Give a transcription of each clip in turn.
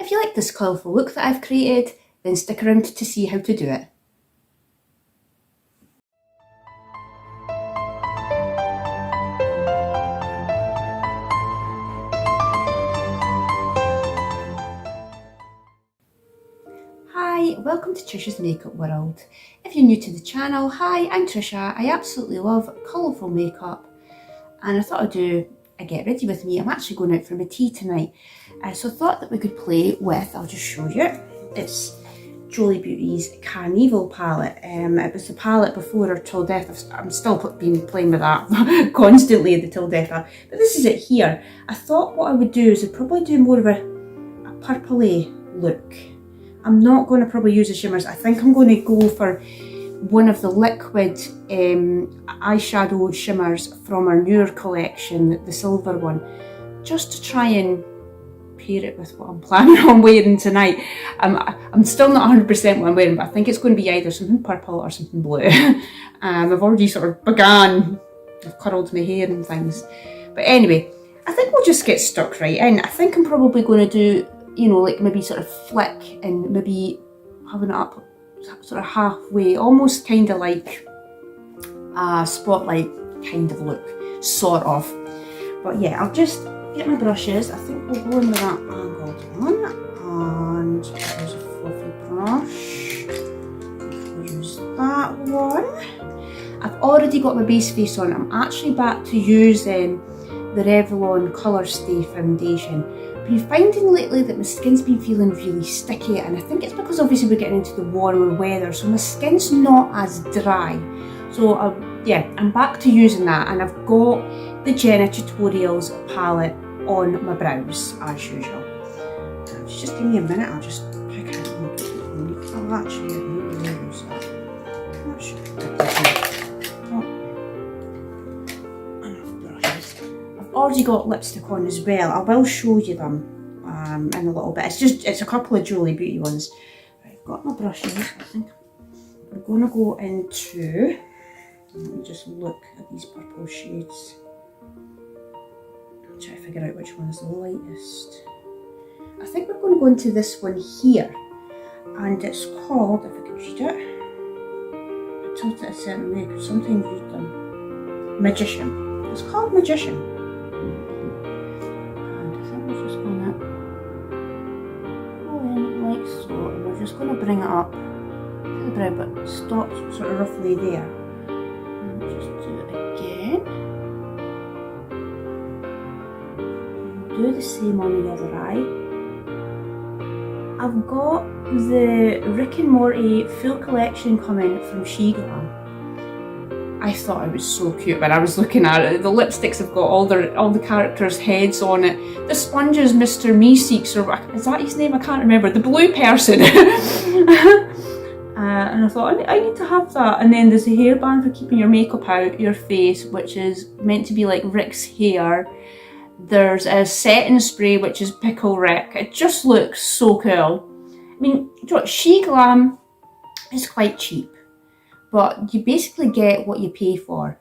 If you like this colourful look that I've created, then stick around to see how to do it. Hi, welcome to Tricia's Makeup World. If you're new to the channel, hi, I'm Tricia. I absolutely love colourful makeup and I thought I'd do a get ready with me. I'm actually going out for my tea tonight, so I thought that we could play with, I'll just show you, it's Jolie Beauty's CarnEvil palette. It was the palette before her Till Death. I'm still been playing with that constantly, the Till Death, but this is it here. I thought what I would do is I'd probably do more of a purpley look. I'm not going to probably use the shimmers. I think I'm going to go for one of the liquid eyeshadow shimmers from our newer collection, the silver one, just to try and pair it with what I'm planning on wearing tonight. I'm still not 100% what I'm wearing, but I think it's going to be either something purple or something blue. I've already sort of I've curled my hair and things. But anyway, I think we'll just get stuck right in. I think I'm probably going to do, you know, like maybe sort of flick and maybe having it up sort of halfway, almost kind of like a spotlight kind of look, sort of. But yeah, I'll just get my brushes. I think we'll go in with that angled one, and there's a fluffy brush. I'll use that one. I've already got my base face on. I'm actually back to using the Revlon Colour Stay foundation. I've been finding lately that my skin's been feeling really sticky, and I think it's because obviously we're getting into the warmer weather, so my skin's not as dry. So yeah, I'm back to using that, and I've got the Jenna Tutorials palette on my brows as usual. Just give me a minute, I'll just pick out one. Oh, actually, I really use that. That should be good. Enough brushes. I've already got lipstick on as well. I will show you them in a little bit. It's a couple of Jolie Beauty ones. Right, I've got my brushes. I think we're going to go into, let me just look at these purple shades. Try to figure out which one is the lightest. I think we're going to go into this one here, and it's called, if I can read it, I told it a certain way because sometimes read them, Magician. It's called Magician. And I think we're just going to go in like so, and we're just going to bring it up to the brow, but stop sort of roughly there. And just do it again. Do the same on the other eye. I've got the Rick and Morty full collection coming from GRWM. I thought it was so cute when I was looking at it. The lipsticks have got all the characters' heads on it. The sponges, Mr. Meeseeks, or is that his name? I can't remember. The blue person. And I thought I need to have that. And then there's a hairband for keeping your makeup out your face, which is meant to be like Rick's hair. There's a setting spray, which is Pickle Rick. It just looks so cool. I mean, you know what, GRWM is quite cheap, but you basically get what you pay for.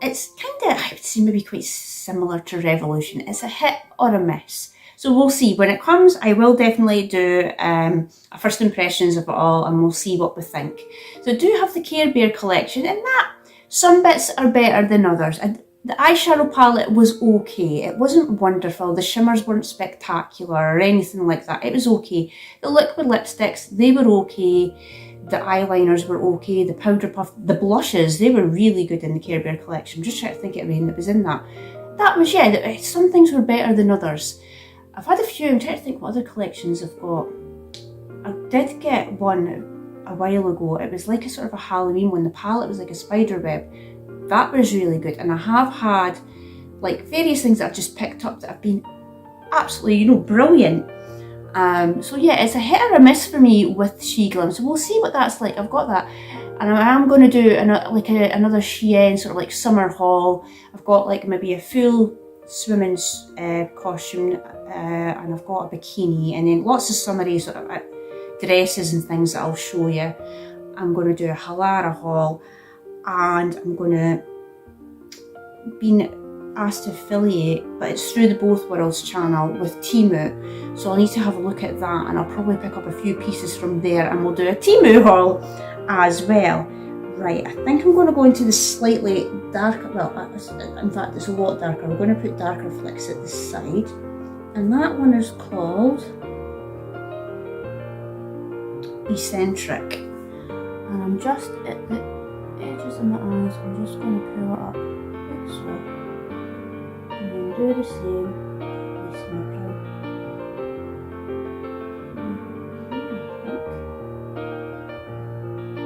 It's kind of, I would say, maybe quite similar to Revolution. It's a hit or a miss. So we'll see. When it comes, I will definitely do a first impressions of it all, and we'll see what we think. So I do have the Care Bear collection, and that, some bits are better than others. The eyeshadow palette was okay. It wasn't wonderful. The shimmers weren't spectacular or anything like that. It was okay. The liquid lipsticks, they were okay. The eyeliners were okay. The powder puff, the blushes, they were really good in the Care Bear collection. I'm just trying to think of everything that was in that. That was, yeah, some things were better than others. I've had a few, I'm trying to think what other collections I've got. I did get one a while ago. It was like a sort of a Halloween one. The palette was like a spider web. That was really good, and I have had like various things that I've just picked up that have been absolutely, you know, brilliant. So yeah, it's a hit or a miss for me with GRWM, so we'll see what that's like. I've got that, and I am going to do another Shein sort of like summer haul. I've got like maybe a full swimming costume, and I've got a bikini, and then lots of summery sort of dresses and things that I'll show you. I'm going to do a Halara haul. And I'm going to, asked to affiliate, but it's through the Both Worlds channel with Temu. So I'll need to have a look at that, and I'll probably pick up a few pieces from there, and we'll do a Temu haul as well. Right, I think I'm going to go into the slightly darker, well, in fact it's a lot darker. We're going to put darker flicks at the side. And that one is called Eccentric. And I'm just at the edges of my eyes, I'm just going to pull it up like so. And then do the same with my brow.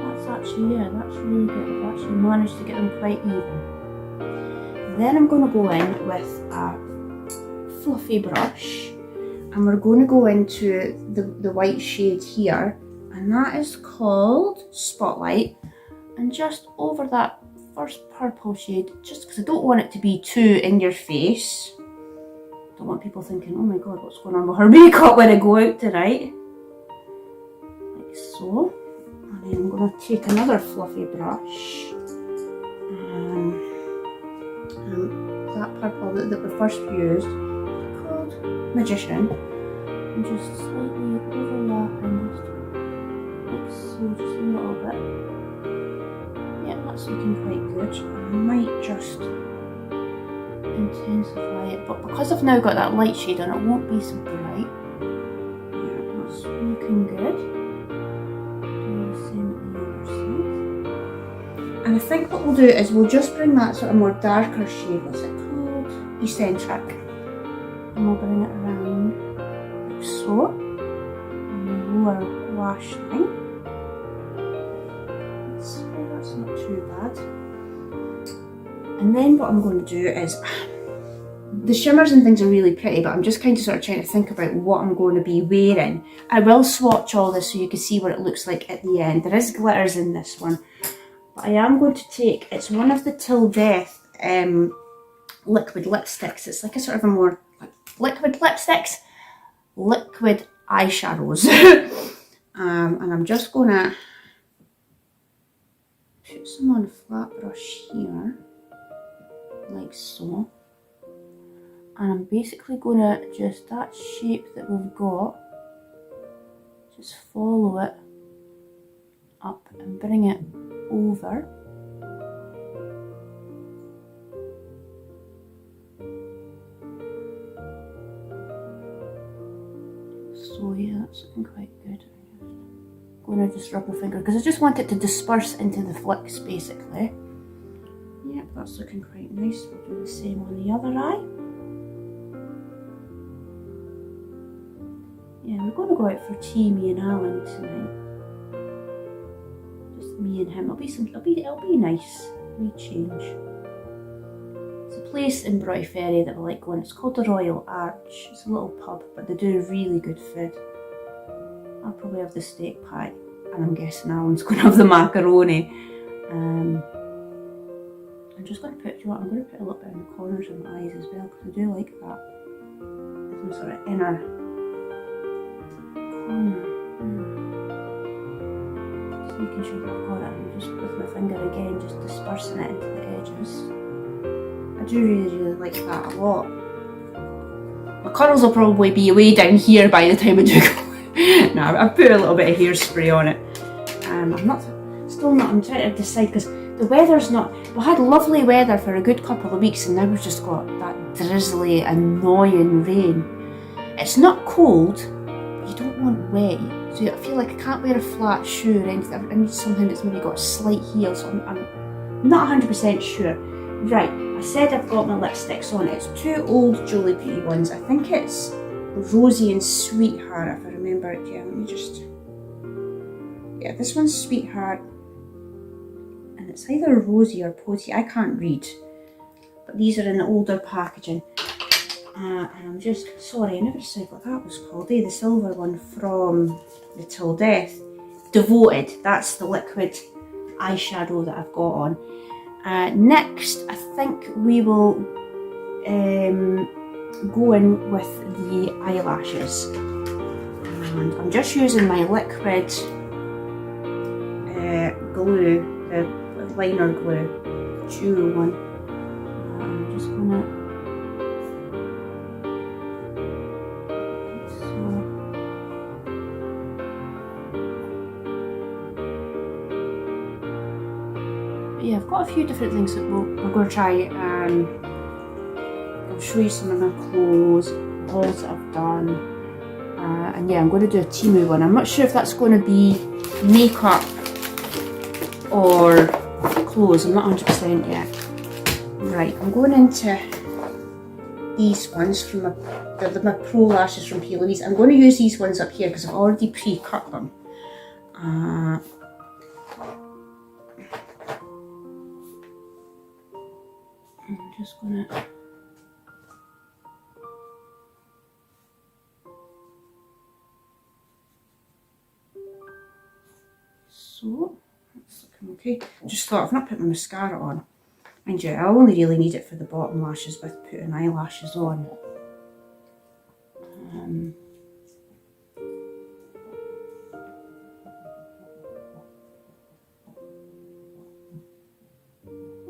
That's actually, yeah, that's really good. I've actually managed to get them quite even. Then I'm going to go in with a fluffy brush, and we're going to go into the white shade here, and that is called Spotlight. And just over that first purple shade, just because I don't want it to be too in your face. Don't want people thinking, oh my god, what's going on with her makeup when I go out tonight. Like so. And then I'm going to take another fluffy brush, and that purple that we first used, called Magician, and just slightly overlapping, like so, just a little bit. Yeah, that's looking quite good. I might just intensify it, but because I've now got that light shade on, it won't be so bright. Yeah, that's looking good. Do the same at the other side. And I think what we'll do is we'll just bring that sort of more darker shade, what's it called? Eccentric. And we'll bring it around like so, on the lower lash line. That's not too bad. And then what I'm going to do is, the shimmers and things are really pretty, but I'm just kind of sort of trying to think about what I'm going to be wearing. I will swatch all this so you can see what it looks like at the end. There is glitters in this one, but I am going to take, it's one of the Till Death liquid lipsticks. It's like a sort of a more liquid lipsticks, liquid eyeshadows. And I'm just going to put some on a flat brush here, like so. And I'm basically going to just, that shape that we've got, just follow it up and bring it over. So yeah, that's looking quite good. I'm going to just rub my finger because I just want it to disperse into the flicks basically. Yep, that's looking quite nice. We'll do the same on the other eye. Yeah, we're going to go out for tea, me and Alan tonight. Just me and him. It'll be nice. We change. It's a place in Broughty Ferry that we like going. It's called the Royal Arch. It's a little pub, but they do really good food. I'll probably have the steak pie, and I'm guessing Alan's going to have the macaroni. I'm just going to put, you know what, I'm going to put a little bit in the corners of my eyes as well, because I do like that. Some sort of inner corner. Just making sure I've got it, and just with my finger again, just dispersing it into the edges. I do really like that a lot. My curls will probably be way down here by the time I do go. No, I've put a little bit of hairspray on it. I'm trying to decide, because the weather's not, we had lovely weather for a good couple of weeks, and now we've just got that drizzly, annoying rain. It's not cold, but you don't want wet. So I feel like I can't wear a flat shoe or anything. I need something that's maybe got a slight heel, so I'm not 100% sure. Right, I said I've got my lipsticks on. It's two old Jolie Beauty ones. I think it's Rosie and Sweetheart, if I remember it. Yeah, let me just... Yeah, this one's Sweetheart. And it's either Rosie or Potty. I can't read. But these are in the older packaging. And I'm just... Sorry, I never said what that was called. The silver one from the Till Death. Devoted. That's the liquid eyeshadow that I've got on. Next, I think we will go in with the eyelashes. And I'm just using my liquid glue, the liner glue, Jewel one. I'm just going to But yeah, I've got a few different things that we're going to try. I'll show you some of my clothes, hauls that I've done. And yeah, I'm going to do a Temu one. I'm not sure if that's going to be makeup or clothes. I'm not 100% yet. Right, I'm going into these ones from my Pro Lashes from P. Louise. I'm going to use these ones up here because I've already pre-cut them. I'm just going to... So, that's looking okay. Just thought I've not put my mascara on. Mind you, I only really need it for the bottom lashes with putting eyelashes on.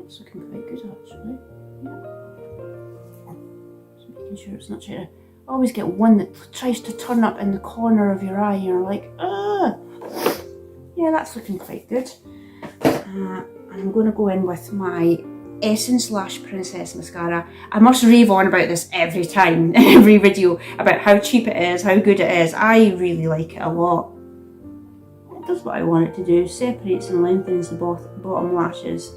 It's looking quite good actually. Yeah. Just making sure it's not trying to... I always get one that tries to turn up in the corner of your eye and you're like, ugh! Yeah, that's looking quite good. I'm going to go in with my Essence Lash Princess mascara. I must rave on about this every time, every video, about how cheap it is, how good it is. I really like it a lot. It does what I want it to do, separates and lengthens the bottom lashes.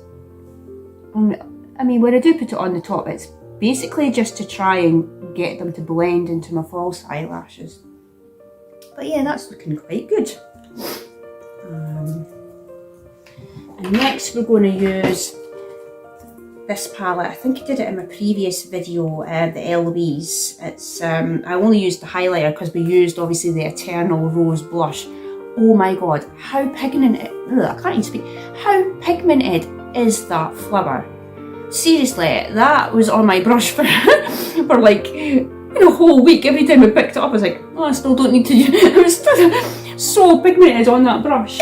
And, I mean, when I do put it on the top, it's basically just to try and get them to blend into my false eyelashes. But yeah, that's looking quite good. And next we're going to use this palette. I think I did it in my previous video, the Eloise. It's I only used the highlighter because we used obviously the Eternal Rose blush. Oh my god, how pigmented, I can't even speak, how pigmented is that flower? Seriously, that was on my brush for, for like a whole week. Every time I picked it up I was like, oh, I still don't need to use it. It was still so pigmented on that brush.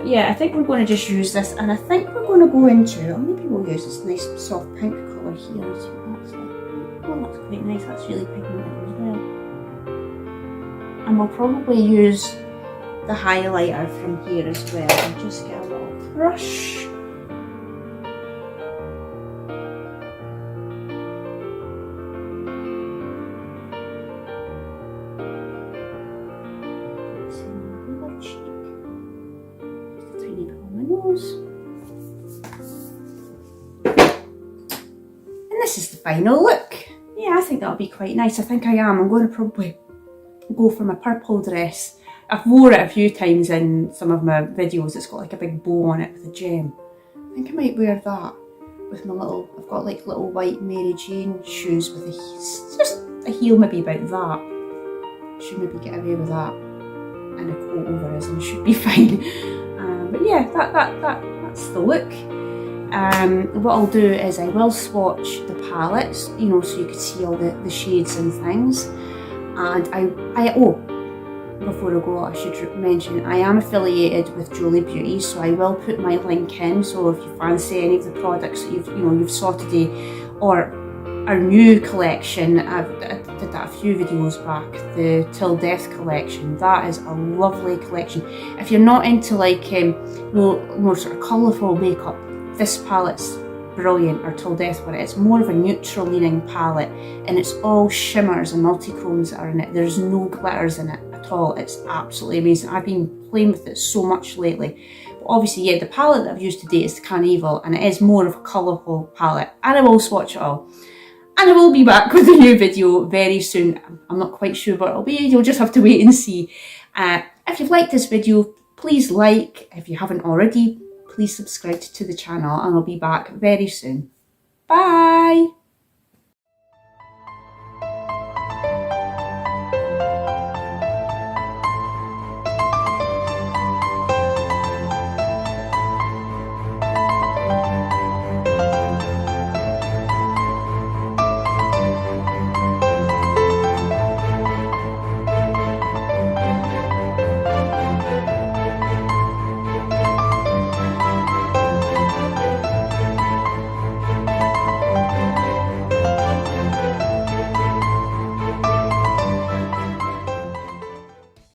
Yeah, I think we're going to just use this, and I think we're going to go into, or maybe we'll use this nice soft pink colour here. See what that's like. Oh, that's quite nice. That's really pigmented as well. And we'll probably use the highlighter from here as well. I'll just get a little brush. And this is the final look. Yeah, I think that'll be quite nice. I think I am. I'm going to probably go for my purple dress. I've wore it a few times in some of my videos. It's got like a big bow on it with a gem. I think I might wear that with my little, I've got like little white Mary Jane shoes with just a heel maybe about that. Should maybe get away with that and a coat over us and should be fine. But yeah, that's the look. What I'll do is I will swatch the palettes, you know, so you can see all the shades and things. And before I go, I should mention I am affiliated with Jolie Beauty, so I will put my link in. So if you fancy any of the products that you've saw today, or our new collection, I did that a few videos back, the Till Death collection. That is a lovely collection. If you're not into like more sort of colourful makeup, this palette's brilliant, or Till Death one. It's more of a neutral leaning palette, and it's all shimmers and multi-chromes that are in it. There's no glitters in it at all. It's absolutely amazing. I've been playing with it so much lately. But obviously, yeah, the palette that I've used today is the CarnEvil, and it is more of a colourful palette. And I will swatch it all. And I will be back with a new video very soon. I'm not quite sure what it'll be. You'll just have to wait and see. If you've liked this video, please like. If you haven't already, please subscribe to the channel, and I'll be back very soon. Bye!